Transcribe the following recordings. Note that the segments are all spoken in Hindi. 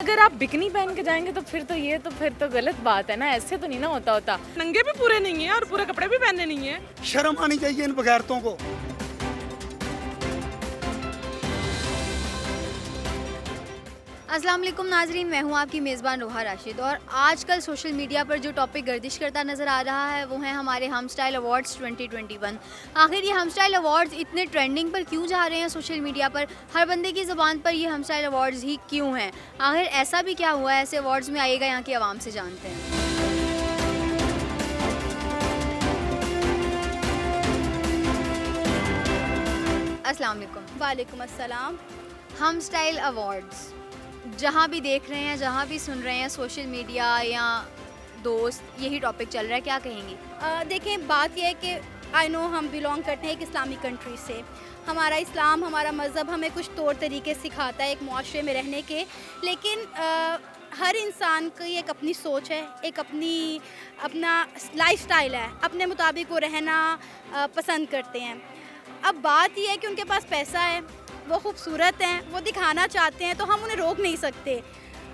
अगर आप बिकनी पहन के जाएंगे तो फिर तो गलत बात है ना, ऐसे तो नहीं ना होता। नंगे भी पूरे नहीं है और पूरे कपड़े भी पहनने नहीं है। शर्म आनी चाहिए इन बगैरतों को। अस्सलाम वालेकुम नाजरीन, मैं हूं आपकी मेज़बान रोहा राशिद। और आजकल सोशल मीडिया पर जो टॉपिक गर्दिश करता नज़र आ रहा है वो है हमारे हम स्टाइल अवार्ड्स 2021। आखिर ये हम स्टाइल अवार्ड्स इतने ट्रेंडिंग पर क्यों जा रहे हैं सोशल मीडिया पर? हर बंदे की ज़बान पर ये हम स्टाइल अवार्ड्स ही क्यों हैं? आखिर ऐसा भी क्या हुआ है ऐसे अवार्ड्स में? आइएगा यहाँ की आवाम से जानते हैं। अस्सलाम वालेकुम। वालेकुम अस्सलाम। हम स्टाइल अवार्ड्स जहाँ भी देख रहे हैं, जहाँ भी सुन रहे हैं, सोशल मीडिया या दोस्त, यही टॉपिक चल रहा है, क्या कहेंगी? देखें, बात यह है कि आई नो हम बिलोंग करते हैं एक इस्लामिक कंट्री से। हमारा इस्लाम, हमारा मज़हब हमें कुछ तौर तरीके सिखाता है एक मुआशरे में रहने के, लेकिन हर इंसान की एक अपनी सोच है, एक अपना लाइफस्टाइल है, अपने मुताबिक वो रहना पसंद करते हैं। अब बात यह है कि उनके पास पैसा है, वो खूबसूरत हैं, वो दिखाना चाहते हैं, तो हम उन्हें रोक नहीं सकते।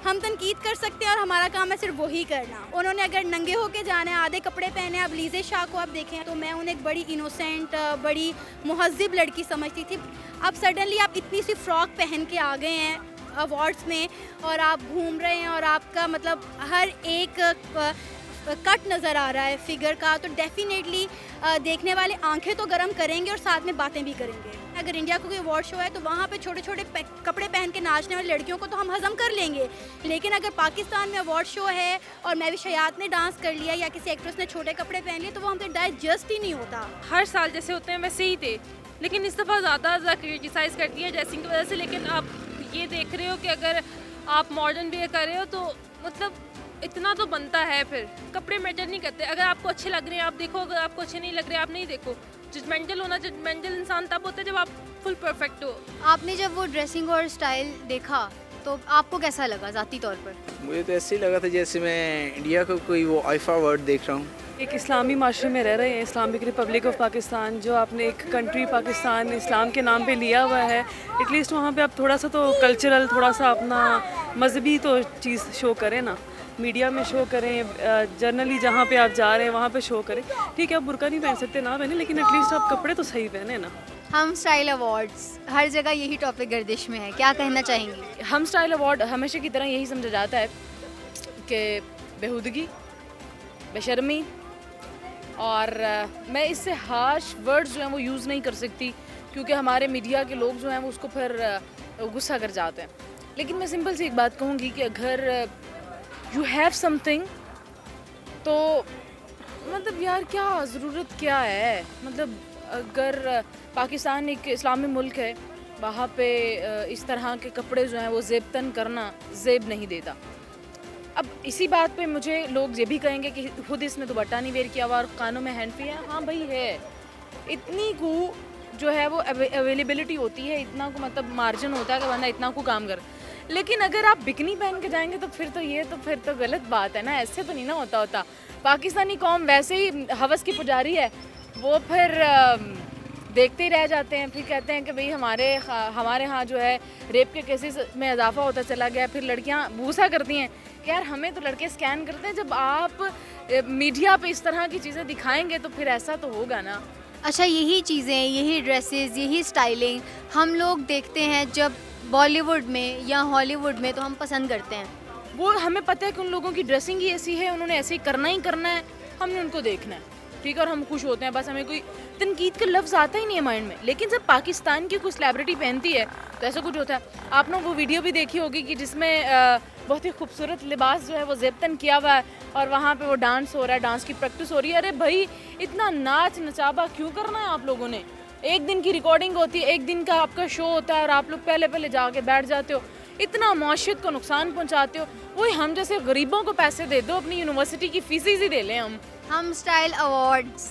हम तनकीद कर सकते हैं और हमारा काम है सिर्फ वही करना। उन्होंने अगर नंगे होके जाना है, आधे कपड़े पहने, अब लीज़े शाह को आप देखें तो मैं उन्हें एक बड़ी इनोसेंट, बड़ी मुहज़्ज़िब लड़की समझती थी। अब सडनली आप इतनी सी फ़्रॉक पहन के आ गए हैं अवार्ड्स में और आप घूम रहे हैं और आपका मतलब हर एक कट नज़र आ रहा है फिगर का, तो डेफिनेटली देखने वाले आंखें तो गर्म करेंगे और साथ में बातें भी करेंगे। अगर इंडिया को कोई अवार्ड शो है तो वहाँ पे छोटे छोटे कपड़े पहन के नाचने वाली लड़कियों को तो हम हज़म कर लेंगे, लेकिन अगर पाकिस्तान में अवार्ड शो है और महविश हयात ने डांस कर लिया या किसी एक्ट्रेस ने छोटे कपड़े पहन लिए तो वो हमसे डाइजेस्ट ही नहीं होता। हर साल जैसे होते हैं वैसे ही थे, लेकिन इस दफ़ा ज़्यादा क्रिटिसाइज़ कर दिया ड्रेसिंग की वजह से। लेकिन आप ये देख रहे हो कि अगर आप मॉडर्न वेयर कर रहे हो तो मतलब इतना तो बनता है, फिर कपड़े मैटर नहीं करते। अगर आपको अच्छे लग रहे हैं आप देखो, अगर आपको अच्छे नहीं लग रहे आप नहीं देखो। जजमेंटल इंसान तब होता है जब आप फुल परफेक्ट हो। आपने जब वो ड्रेसिंग और स्टाइल देखा तो आपको कैसा लगा ज़ाती तौर पर? मुझे तो ऐसे ही लगा था जैसे मैं इंडिया को कोई वो आईफा वर्ड देख रहा हूँ। एक इस्लामी माशरे में रह रहे हैं, इस्लामिक रिपब्लिक ऑफ पाकिस्तान, जो आपने एक कंट्री पाकिस्तान इस्लाम के नाम पे लिया हुआ है। एटलीस्ट वहाँ पे आप थोड़ा सा तो कल्चरल, थोड़ा सा अपना मजहबी तो चीज़ शो करें ना, मीडिया में शो करें, जर्नली जहाँ पे आप जा रहे हैं वहाँ पे शो करें। ठीक है, आप बुर्का नहीं पहन सकते, ना पहने, लेकिन एटलीस्ट आप कपड़े तो सही पहने ना। हम स्टाइल अवार्ड्स हर जगह यही टॉपिक गर्दिश में है, क्या कहना चाहेंगी? हम स्टाइल अवार्ड हमेशा की तरह यही समझा जाता है कि बेहुदगी, बेशर्मी, और मैं इससे हार्श वर्ड्स जो हैं वो यूज़ नहीं कर सकती क्योंकि हमारे मीडिया के लोग जो हैं वो उसको फिर गुस्सा कर जाते हैं। लेकिन मैं सिंपल सी एक बात कहूँगी कि अगर यू हैव समथिंग तो मतलब यार क्या ज़रूरत क्या है? मतलब अगर पाकिस्तान एक इस्लामी मुल्क है, वहाँ पे इस तरह के कपड़े जो हैं वो ज़ेबतन करना ज़ेब नहीं देता। अब इसी बात पे मुझे लोग ये भी कहेंगे कि खुद इसने दुपट्टा नहीं वेयर किया हुआ और कानों में हैंड फ्री है। हाँ भाई है, इतनी को जो है वो अवेलेबिलिटी होती है, इतना को मतलब मार्जिन होता है कि बंदा इतना को काम कर। लेकिन अगर आप बिकनी पहन के जाएंगे तो फिर तो गलत बात है ना, ऐसे तो नहीं ना होता। पाकिस्तानी कौम वैसे ही हवस की पुजारी है, वो फिर देखते ही रह जाते हैं। फिर कहते हैं कि भाई हमारे यहाँ जो है रेप के केसेस में इजाफा होता चला गया। फिर लड़कियाँ भूसा करती हैं कि यार हमें तो लड़के स्कैन करते हैं। जब आप मीडिया पे इस तरह की चीज़ें दिखाएंगे तो फिर ऐसा तो होगा ना। अच्छा, यही चीज़ें, यही ड्रेसेस, यही स्टाइलिंग हम लोग देखते हैं जब बॉलीवुड में या हॉलीवुड में, तो हम पसंद करते हैं। वो हमें पता है कि उन लोगों की ड्रेसिंग ही ऐसी है, उन्होंने ऐसे ही करना है, हमने उनको देखना है, ठीक है, और हम खुश होते हैं। बस हमें कोई तनकीद का लफ्ज़ आता ही नहीं है माइंड में। लेकिन जब पाकिस्तान की कोई सेलिब्रिटी पहनती है तो ऐसा कुछ होता है। आपने वो वीडियो भी देखी होगी कि जिसमें बहुत ही खूबसूरत लिबास जो है वो ज़ेबतन किया हुआ है और वहाँ पे वो डांस हो रहा है, डांस की प्रैक्टिस हो रही है। अरे भाई, इतना नाच नचाबा क्यों करना है आप लोगों ने? एक दिन की रिकॉर्डिंग होती है, एक दिन का आपका शो होता है और आप लोग पहले जाके बैठ जाते हो, इतना माशरत को नुकसान पहुँचाते हो। वही हम जैसे गरीबों को पैसे दे दो, अपनी यूनिवर्सिटी की फीसें ही दे लें हम style awards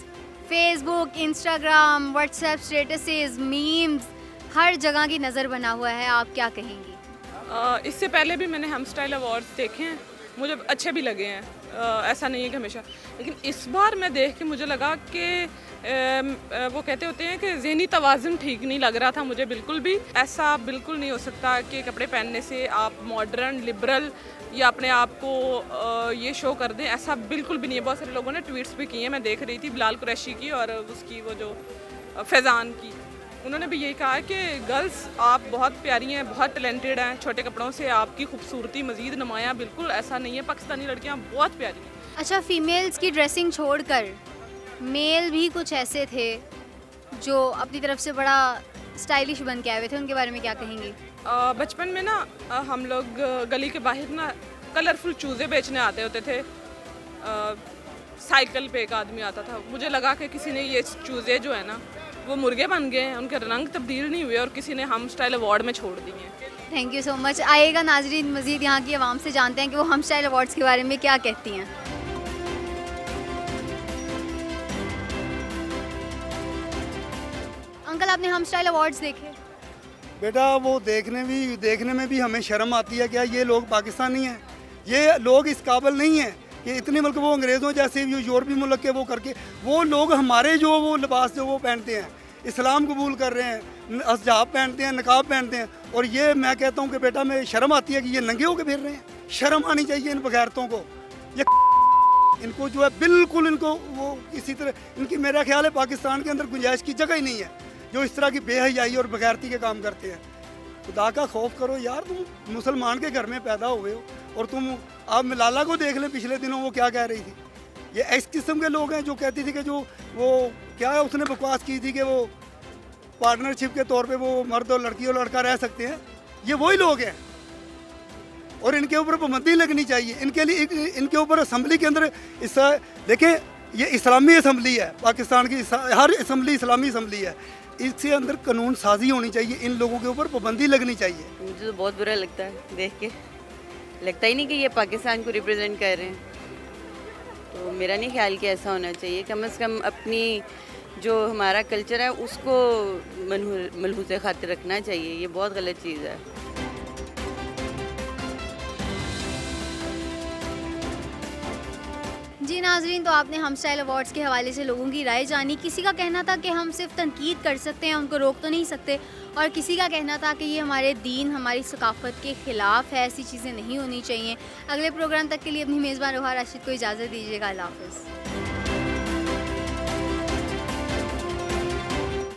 Facebook, Instagram, WhatsApp statuses, memes, हर जगह की नज़र बना हुआ है, आप क्या कहेंगी? इससे पहले भी मैंने हम स्टाइल अवार्ड्स देखे हैं मुझे अच्छे भी लगे हैं, ऐसा नहीं है कि हमेशा। लेकिन इस बार मैं देख के मुझे लगा कि वो कहते होते हैं कि ज़हनी तवाज़ुन ठीक नहीं लग रहा था मुझे बिल्कुल भी। ऐसा बिल्कुल नहीं हो सकता कि कपड़े पहनने से आप मॉडर्न, लिबरल या अपने आप को ये शो कर दें, ऐसा बिल्कुल भी नहीं है। बहुत सारे लोगों ने ट्वीट्स भी किए हैं, मैं देख रही थी बिलाल कुरैशी की और उसकी वो जो फैज़ान की, उन्होंने भी यही कहा कि गर्ल्स आप बहुत प्यारी हैं, बहुत टैलेंटेड हैं, छोटे कपड़ों से आपकी खूबसूरती मज़ीद नुमायाँ। बिल्कुल ऐसा नहीं है, पाकिस्तानी लड़कियाँ बहुत प्यारी हैं। अच्छा, फीमेल्स की ड्रेसिंग छोड़कर मेल भी कुछ ऐसे थे जो अपनी तरफ से बड़ा स्टाइलिश बन के आए हुए थे, उनके बारे में क्या कहेंगी? बचपन में ना हम लोग गली के बाहर ना कलरफुल चूज़े बेचने आते होते थे। साइकिल पे एक आदमी आता था, मुझे लगा कि किसी ने ये चूज़े जो है ना वो मुर्गे बन गए हैं, उनके रंग तब्दील नहीं हुए और किसी ने हम स्टाइल अवार्ड में छोड़ दिए हैं। Thank you so much. आइएगा नाजरीन, मज़ीद यहाँ की आवाम से जानते हैं कि वो हम स्टाइल अवार्ड्स के बारे में क्या कहती हैं। अंकल, आपने हम स्टाइल अवार्ड्स देखे? बेटा वो देखने में भी हमें शर्म आती है। क्या ये लोग पाकिस्तानी हैं? ये लोग इस काबिल नहीं हैं कि इतने मुल्क वो अंग्रेज़ों जैसे यूरोपीय मुल्क के वो करके, वो लोग हमारे जो वो लिबास जो वो पहनते हैं, इस्लाम कबूल कर रहे हैं, हिजाब पहनते हैं, नकाब पहनते हैं, और ये मैं कहता हूँ कि बेटा मैं शर्म आती है कि ये नंगे होकर फिर रहे हैं। शर्म आनी चाहिए इन बगैरतों को। ये इनको जो है बिल्कुल इनको वो इसी तरह इनकी मेरा ख्याल है पाकिस्तान के अंदर गुंजाइश की जगह ही नहीं है जो इस तरह की बेहयाई और बगैरती के काम करते हैं। खुदा का खौफ करो यार, तुम मुसलमान के घर में पैदा हुए हो और तुम आप लाला को देख लें, पिछले दिनों वो क्या कह रही थी। ये इस किस्म के लोग हैं जो कहती थी कि जो वो क्या है उसने बकवास की थी कि वो पार्टनरशिप के तौर पे वो मर्द और लड़की और लड़का रह सकते हैं। ये वही लोग हैं और इनके ऊपर पाबंदी लगनी चाहिए। इनके लिए इनके ऊपर असम्बली के अंदर इस देखें, ये इस्लामी असम्बली है पाकिस्तान की, हर असम्बली इस्लामी असम्बली है, इसके अंदर कानून साजी होनी चाहिए, इन लोगों के ऊपर पाबंदी लगनी चाहिए। मुझे तो बहुत बुरा लगता है देख के, लगता ही नहीं कि ये पाकिस्तान को रिप्रेजेंट कर रहे हैं। तो मेरा नहीं ख्याल कि ऐसा होना चाहिए। कम से कम अपनी जो हमारा कल्चर है उसको मलहूज़ खातिर रखना चाहिए। ये बहुत गलत चीज़ है। जी नाजरीन, तो आपने हम स्टाइल अवार्ड्स के हवाले से लोगों की राय जानी। किसी का कहना था कि हम सिर्फ तनकीद कर सकते हैं, उनको रोक तो नहीं सकते, और किसी का कहना था कि ये हमारे दीन, हमारी सकाफ़त के ख़िलाफ़ है, ऐसी चीज़ें नहीं होनी चाहिए। अगले प्रोग्राम तक के लिए अपनी मेज़बान रोहा राशिद को इजाज़त दीजिएगा। अल्लाह हाफ़िज़।